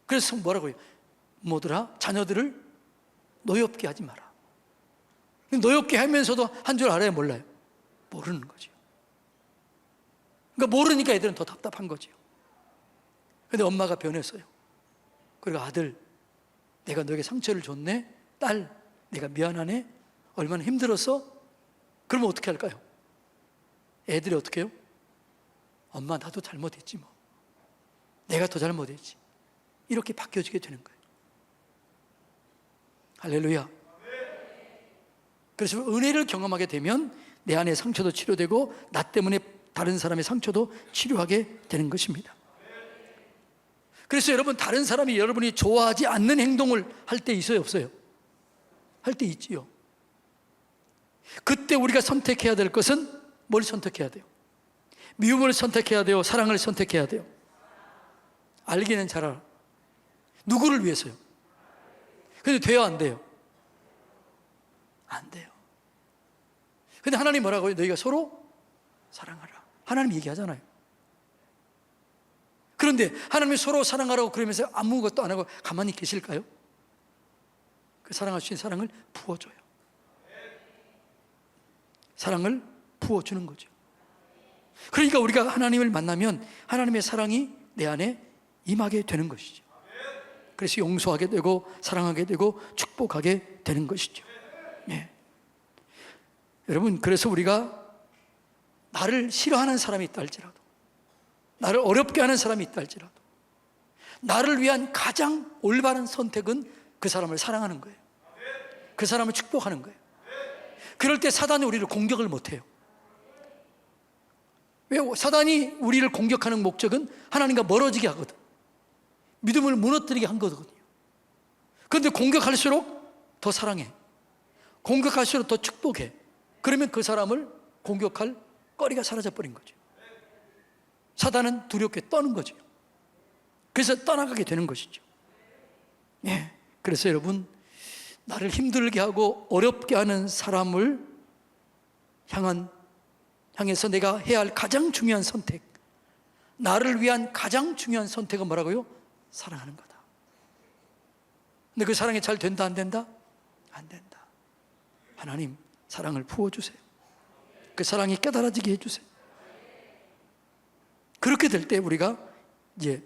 Speaker 1: 그래서 뭐라고 해요? 뭐더라? 자녀들을 노엽게 하지 마라. 노엽게 하면서도 한 줄 알아요, 몰라요? 모르는 거죠. 그러니까 모르니까 애들은 더 답답한 거죠. 근데 엄마가 변했어요. 그리고 아들, 내가 너에게 상처를 줬네. 딸, 내가 미안하네. 얼마나 힘들었어? 그러면 어떻게 할까요? 애들이 어떻게 해요? 엄마, 나도 잘못했지 뭐. 내가 더 잘못했지. 이렇게 바뀌어지게 되는 거예요. 할렐루야. 그래서 은혜를 경험하게 되면 내 안의 상처도 치료되고 나 때문에 다른 사람의 상처도 치료하게 되는 것입니다. 그래서 여러분, 다른 사람이 여러분이 좋아하지 않는 행동을 할 때 있어요, 없어요? 할 때 있지요. 그때 우리가 선택해야 될 것은 뭘 선택해야 돼요? 미움을 선택해야 돼요? 사랑을 선택해야 돼요? 알기는 잘 알아. 누구를 위해서요? 근데 돼요, 안 돼요? 안 돼요. 근데 하나님 뭐라고요? 너희가 서로 사랑하라. 하나님 얘기하잖아요. 그런데 하나님이 서로 사랑하라고 그러면서 아무것도 안 하고 가만히 계실까요? 그 사랑할 수 있는 사랑을 부어줘요. 사랑을 부어주는 거죠. 그러니까 우리가 하나님을 만나면 하나님의 사랑이 내 안에 임하게 되는 것이죠. 그래서 용서하게 되고 사랑하게 되고 축복하게 되는 것이죠. 예. 여러분, 그래서 우리가 나를 싫어하는 사람이 있다 할지라도, 나를 어렵게 하는 사람이 있다 할지라도, 나를 위한 가장 올바른 선택은 그 사람을 사랑하는 거예요. 그 사람을 축복하는 거예요. 그럴 때 사단이 우리를 공격을 못해요. 왜? 사단이 우리를 공격하는 목적은 하나님과 멀어지게 하거든. 믿음을 무너뜨리게 한 거거든요. 그런데 공격할수록 더 사랑해. 공격할수록 더 축복해. 그러면 그 사람을 공격할 거리가 사라져버린 거죠. 사단은 두렵게 떠는 거죠. 그래서 떠나가게 되는 것이죠. 예. 그래서 여러분, 나를 힘들게 하고 어렵게 하는 사람을 향해서 내가 해야 할 가장 중요한 선택, 나를 위한 가장 중요한 선택은 뭐라고요? 사랑하는 거다. 근데 그 사랑이 잘 된다, 안 된다? 안 된다. 하나님, 사랑을 부어주세요. 그 사랑이 깨달아지게 해주세요. 그렇게 될 때 우리가 이제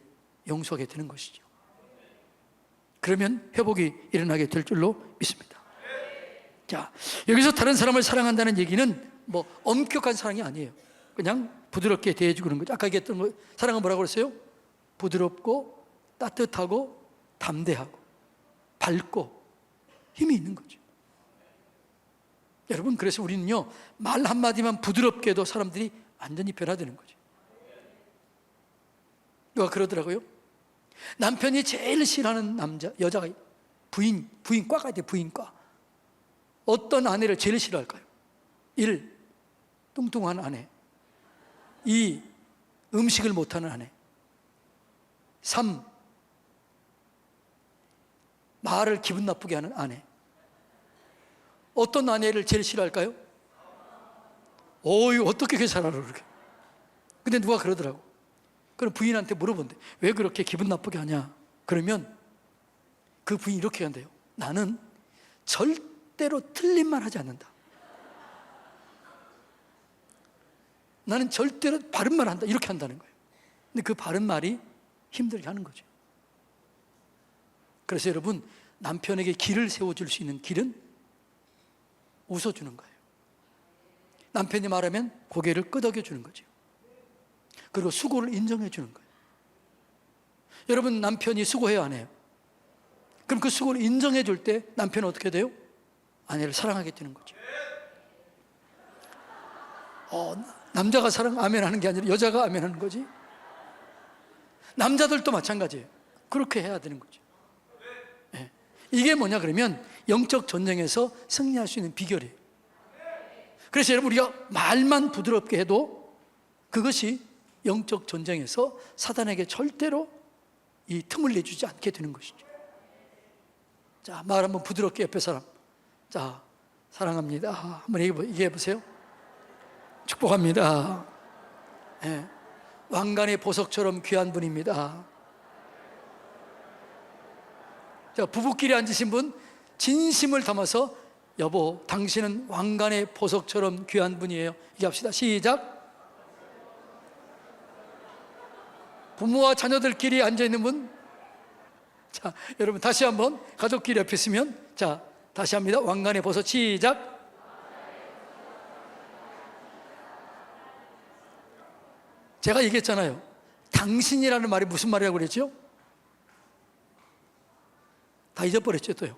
Speaker 1: 용서하게 되는 것이죠. 그러면 회복이 일어나게 될 줄로 믿습니다. 자, 여기서 다른 사람을 사랑한다는 얘기는 뭐 엄격한 사랑이 아니에요. 그냥 부드럽게 대해주고 그런 거죠. 아까 얘기했던 거, 사랑은 뭐라고 그랬어요? 부드럽고 따뜻하고 담대하고 밝고 힘이 있는 거죠. 여러분, 그래서 우리는요, 말 한마디만 부드럽게 해도 사람들이 완전히 변화되는 거죠. 누가 그러더라고요. 남편이 제일 싫어하는 여자가 부인과가 돼. 부인과. 어떤 아내를 제일 싫어할까요? 1. 뚱뚱한 아내. 2. 음식을 못하는 아내. 3. 말을 기분 나쁘게 하는 아내. 어떤 아내를 제일 싫어할까요? 어이, 어떻게 그렇게 잘 알아, 그렇게. 근데 누가 그러더라고. 그럼 부인한테 물어본대. 왜 그렇게 기분 나쁘게 하냐? 그러면 그 부인이 이렇게 한대요. 나는 절대로 틀린 말 하지 않는다. 나는 절대로 바른 말 한다. 이렇게 한다는 거예요. 근데 그 바른 말이 힘들게 하는 거죠. 그래서 여러분, 남편에게 길을 세워줄 수 있는 길은 웃어주는 거예요. 남편이 말하면 고개를 끄덕여 주는 거죠. 그리고 수고를 인정해 주는 거예요. 여러분, 남편이 수고해요, 안 해요? 그럼 그 수고를 인정해 줄 때 남편은 어떻게 돼요? 아내를 사랑하게 되는 거죠. 남자가 아멘 하는 게 아니라 여자가 아멘 하는 거지. 남자들도 마찬가지예요. 그렇게 해야 되는 거죠. 네. 이게 뭐냐 그러면 영적 전쟁에서 승리할 수 있는 비결이에요. 그래서 여러분, 우리가 말만 부드럽게 해도 그것이 영적 전쟁에서 사단에게 절대로 이 틈을 내주지 않게 되는 것이죠. 자, 말 한번 부드럽게 옆에 사람, 자, 사랑합니다 한번 얘기해 보세요. 축복합니다. 네. 왕관의 보석처럼 귀한 분입니다. 자, 부부끼리 앉으신 분 진심을 담아서 여보, 당신은 왕관의 보석처럼 귀한 분이에요. 얘기합시다. 시작. 부모와 자녀들끼리 앉아있는 분, 자, 여러분 다시 한번 가족끼리 옆에 있으면, 자, 다시 합니다. 왕관의 보석. 시작. 제가 얘기했잖아요. 당신이라는 말이 무슨 말이라고 그랬죠? 다 잊어버렸죠, 또요.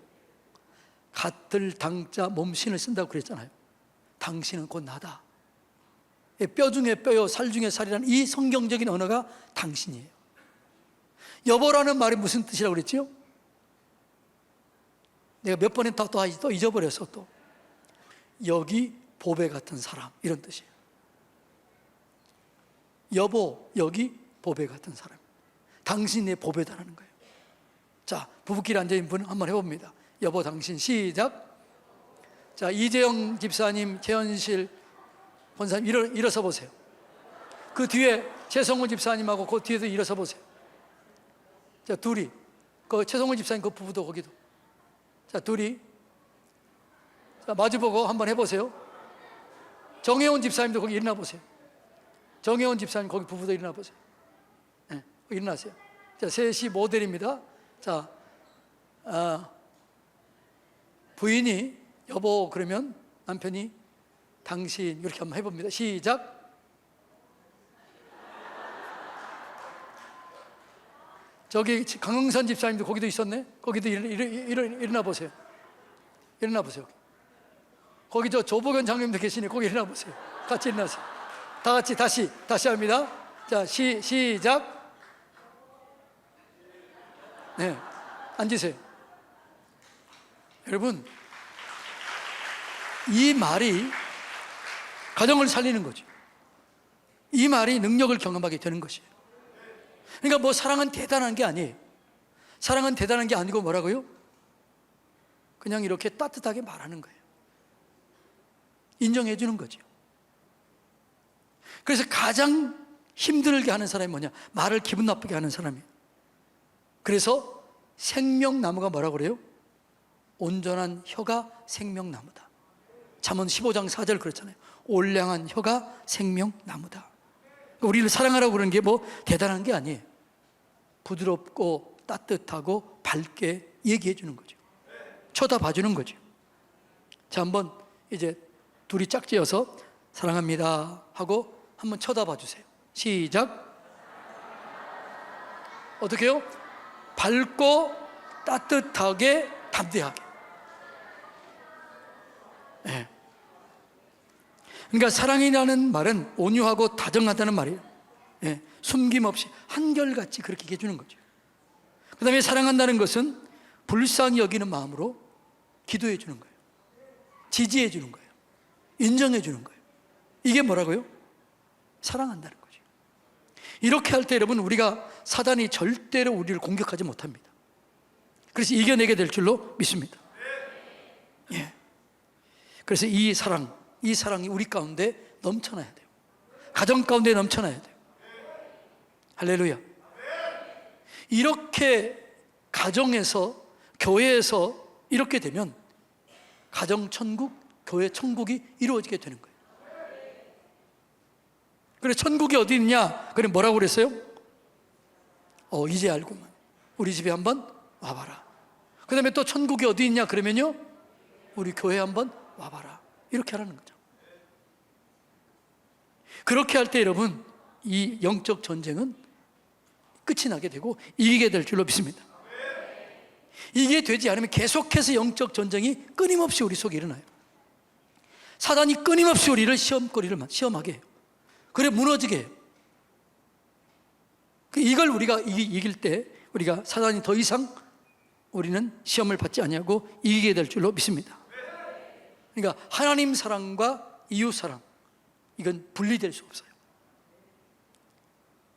Speaker 1: 같을 당자 몸신을 쓴다고 그랬잖아요. 당신은 곧 나다. 뼈 중에 뼈요 살 중에 살이라는 이 성경적인 언어가 당신이에요. 여보라는 말이 무슨 뜻이라고 그랬죠? 내가 몇 번에 또 잊어버렸어. 또 여기 보배 같은 사람, 이런 뜻이에요. 여보, 여기 보배 같은 사람, 당신이 내 보배다라는 거예요. 자, 부부끼리 앉아있는 분 한번 해봅니다. 여보, 당신. 시작. 자, 이재영 집사님, 최현실 권사님 일어서 보세요. 그 뒤에 최성훈 집사님하고 그 뒤에도 일어서 보세요. 자, 둘이, 그 최성훈 집사님 그 부부도 거기도, 자, 둘이, 자, 마주보고 한번 해보세요. 정혜원 집사님도 거기 일어나 보세요. 정혜원 집사님 거기 부부도 일어나 보세요. 네, 일어나세요. 자, 셋이 모델입니다. 자, 부인이 여보 그러면 남편이 당신, 이렇게 한번 해봅니다. 시작. 저기 강흥선 집사님도 거기도 있었네. 거기도 일어나 보세요. 일어나 보세요. 거기 저 조보견 장님도 계시네. 거기 일어나 보세요. 같이 일어나세요. 다 같이 다시 합니다. 자, 시작. 네, 앉으세요. 여러분, 이 말이 가정을 살리는 거죠. 이 말이 능력을 경험하게 되는 것이에요. 그러니까 뭐 사랑은 대단한 게 아니에요. 사랑은 대단한 게 아니고 뭐라고요? 그냥 이렇게 따뜻하게 말하는 거예요. 인정해 주는 거죠. 그래서 가장 힘들게 하는 사람이 뭐냐? 말을 기분 나쁘게 하는 사람이에요. 그래서 생명나무가 뭐라고 그래요? 온전한 혀가 생명나무다. 잠언 15장 4절 그렇잖아요. 올량한 혀가 생명나무다. 우리를 사랑하라고 그러는 게 뭐 대단한 게 아니에요. 부드럽고 따뜻하고 밝게 얘기해 주는 거죠. 쳐다봐 주는 거죠. 자, 한번 이제 둘이 짝지어서 사랑합니다 하고 한번 쳐다봐 주세요. 시작. 어떻게 해요? 밝고 따뜻하게 담대하게. 네. 그러니까 사랑이라는 말은 온유하고 다정하다는 말이에요. 네. 숨김없이 한결같이 그렇게 얘기해 주는 거죠. 그 다음에 사랑한다는 것은 불쌍히 여기는 마음으로 기도해 주는 거예요. 지지해 주는 거예요. 인정해 주는 거예요. 이게 뭐라고요? 사랑한다는 거죠. 이렇게 할 때 여러분, 우리가 사단이 절대로 우리를 공격하지 못합니다. 그래서 이겨내게 될 줄로 믿습니다. 예. 그래서 이 사랑이 우리 가운데 넘쳐나야 돼요. 가정 가운데 넘쳐나야 돼요. 할렐루야. 이렇게 가정에서, 교회에서 이렇게 되면 가정 천국, 교회 천국이 이루어지게 되는 거예요. 그래, 천국이 어디 있냐? 그래, 뭐라고 그랬어요? 이제 알고만. 우리 집에 한번 와봐라. 그 다음에 또 천국이 어디 있냐? 그러면요, 우리 교회 한번 와봐라. 이렇게 하라는 거죠. 그렇게 할 때 여러분, 이 영적 전쟁은 끝이 나게 되고 이기게 될 줄로 믿습니다. 이게 되지 않으면 계속해서 영적 전쟁이 끊임없이 우리 속에 일어나요. 사단이 끊임없이 우리를 시험하게 해요. 그래, 무너지게 해요. 이걸 우리가 이길 때 우리가 사단이 더 이상 우리는 시험을 받지 아니하고 이기게 될 줄로 믿습니다. 그러니까 하나님 사랑과 이웃 사랑, 이건 분리될 수 없어요.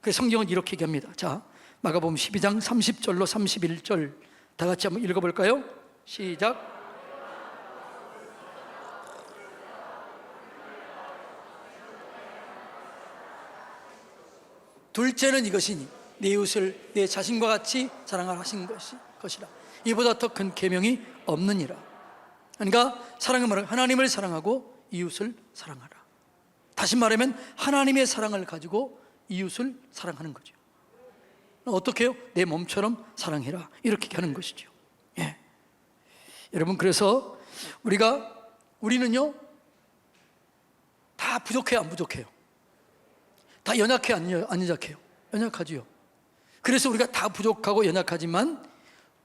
Speaker 1: 그래서 성경은 이렇게 얘기합니다. 자, 마가복음 12장 30절로 31절 다 같이 한번 읽어볼까요? 시작. 둘째는 이것이니 내 이웃을 내 자신과 같이 사랑하라 하신 것이라. 이보다 더 큰 계명이 없느니라. 그러니까 사랑은 뭐라? 하나님을 사랑하고 이웃을 사랑하라. 다시 말하면 하나님의 사랑을 가지고 이웃을 사랑하는 거죠. 어떻게 해요? 내 몸처럼 사랑해라. 이렇게 하는 것이죠. 예. 여러분, 그래서 우리는요, 다 부족해요, 안 부족해요? 다 연약해요, 안 연약해요? 연약하지요. 그래서 우리가 다 부족하고 연약하지만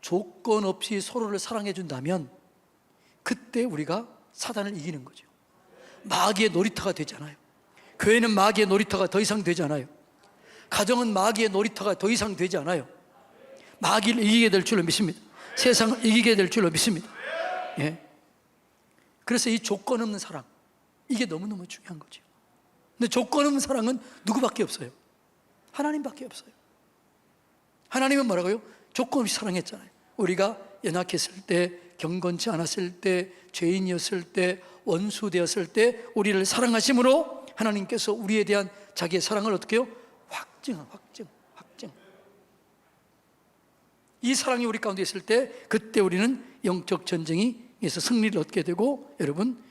Speaker 1: 조건 없이 서로를 사랑해 준다면 그때 우리가 사단을 이기는 거죠. 마귀의 놀이터가 되지 않아요. 교회는 마귀의 놀이터가 더 이상 되지 않아요. 가정은 마귀의 놀이터가 더 이상 되지 않아요. 마귀를 이기게 될 줄로 믿습니다. 세상을 이기게 될 줄로 믿습니다. 예. 그래서 이 조건 없는 사랑, 이게 너무너무 중요한 거죠. 근데 조건 없는 사랑은 누구밖에 없어요? 하나님밖에 없어요. 하나님은 뭐라고요? 조건 없이 사랑했잖아요. 우리가 연약했을 때, 경건치 않았을 때, 죄인이었을 때, 원수 되었을 때 우리를 사랑하심으로 하나님께서 우리에 대한 자기의 사랑을 어떻게 해요? 확증. 이 사랑이 우리 가운데 있을 때 그때 우리는 영적 전쟁에서 승리를 얻게 되고, 여러분,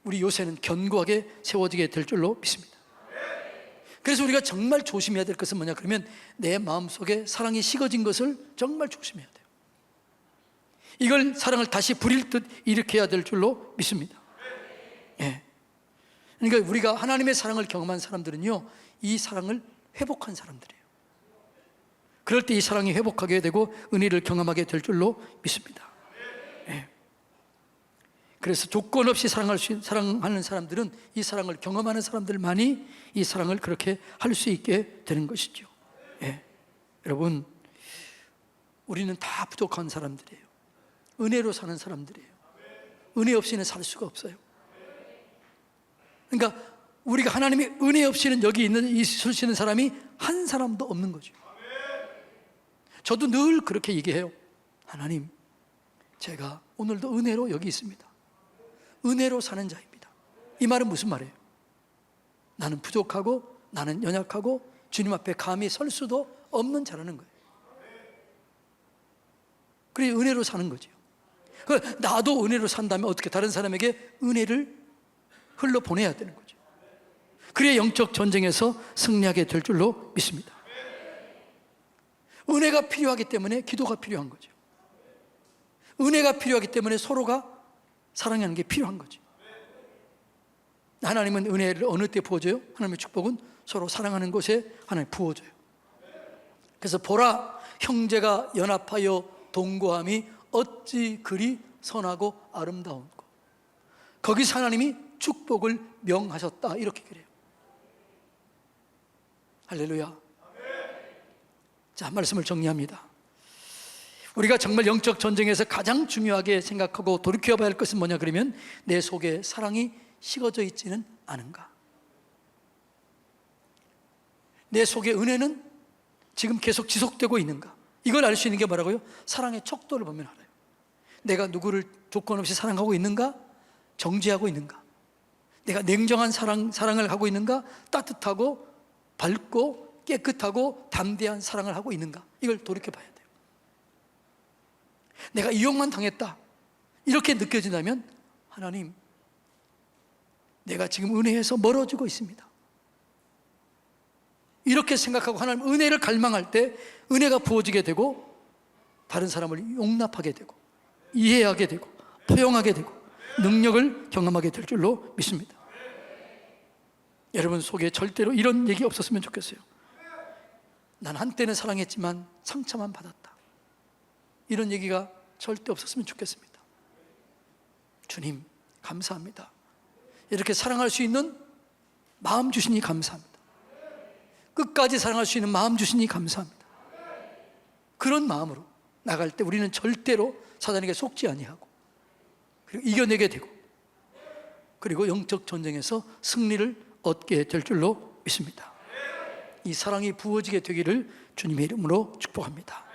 Speaker 1: 우리 요새는 견고하게 세워지게 될 줄로 믿습니다. 그래서 우리가 정말 조심해야 될 것은 뭐냐 그러면 내 마음속에 사랑이 식어진 것을 정말 조심해야 돼요. 이걸 사랑을 다시 부릴 듯 일으켜야 될 줄로 믿습니다. 예. 그러니까 우리가 하나님의 사랑을 경험한 사람들은요, 이 사랑을 회복한 사람들이에요. 그럴 때 이 사랑이 회복하게 되고 은혜를 경험하게 될 줄로 믿습니다. 예. 그래서 조건 없이 사랑하는 사람들은, 이 사랑을 경험하는 사람들만이 이 사랑을 그렇게 할 수 있게 되는 것이죠. 예. 여러분, 우리는 다 부족한 사람들이에요. 은혜로 사는 사람들이에요. 은혜 없이는 살 수가 없어요. 그러니까 우리가 하나님의 은혜 없이는 여기 있을 수 있는 사람이 한 사람도 없는 거죠. 저도 늘 그렇게 얘기해요. 하나님, 제가 오늘도 은혜로 여기 있습니다. 은혜로 사는 자입니다. 이 말은 무슨 말이에요? 나는 부족하고 나는 연약하고 주님 앞에 감히 설 수도 없는 자라는 거예요. 그래, 은혜로 사는 거죠. 나도 은혜로 산다면 어떻게 다른 사람에게 은혜를 흘러보내야 되는 거죠. 그래야 영적 전쟁에서 승리하게 될 줄로 믿습니다. 은혜가 필요하기 때문에 기도가 필요한 거죠. 은혜가 필요하기 때문에 서로가 사랑하는 게 필요한 거지. 하나님은 은혜를 어느 때 부어줘요? 하나님의 축복은 서로 사랑하는 곳에 하나님 부어줘요. 그래서 보라, 형제가 연합하여 동거함이 어찌 그리 선하고 아름다운고. 거기서 하나님이 축복을 명하셨다, 이렇게 그래요. 할렐루야. 자, 말씀을 정리합니다. 우리가 정말 영적 전쟁에서 가장 중요하게 생각하고 돌이켜봐야 할 것은 뭐냐 그러면, 내 속에 사랑이 식어져 있지는 않은가? 내 속에 은혜는 지금 계속 지속되고 있는가? 이걸 알 수 있는 게 뭐라고요? 사랑의 척도를 보면 알아요. 내가 누구를 조건 없이 사랑하고 있는가? 정죄하고 있는가? 내가 냉정한 사랑을 하고 있는가? 따뜻하고 밝고 깨끗하고 담대한 사랑을 하고 있는가? 이걸 돌이켜봐야 돼요. 내가 이용만 당했다, 이렇게 느껴진다면 하나님, 내가 지금 은혜에서 멀어지고 있습니다, 이렇게 생각하고 하나님 은혜를 갈망할 때 은혜가 부어지게 되고 다른 사람을 용납하게 되고 이해하게 되고 포용하게 되고 능력을 경험하게 될 줄로 믿습니다. 여러분 속에 절대로 이런 얘기 없었으면 좋겠어요. 난 한때는 사랑했지만 상처만 받았다, 이런 얘기가 절대 없었으면 좋겠습니다. 주님 감사합니다. 이렇게 사랑할 수 있는 마음 주시니 감사합니다. 끝까지 사랑할 수 있는 마음 주시니 감사합니다. 그런 마음으로 나갈 때 우리는 절대로 사단에게 속지 아니하고, 그리고 이겨내게 되고, 그리고 영적 전쟁에서 승리를 얻게 될 줄로 믿습니다. 이 사랑이 부어지게 되기를 주님의 이름으로 축복합니다.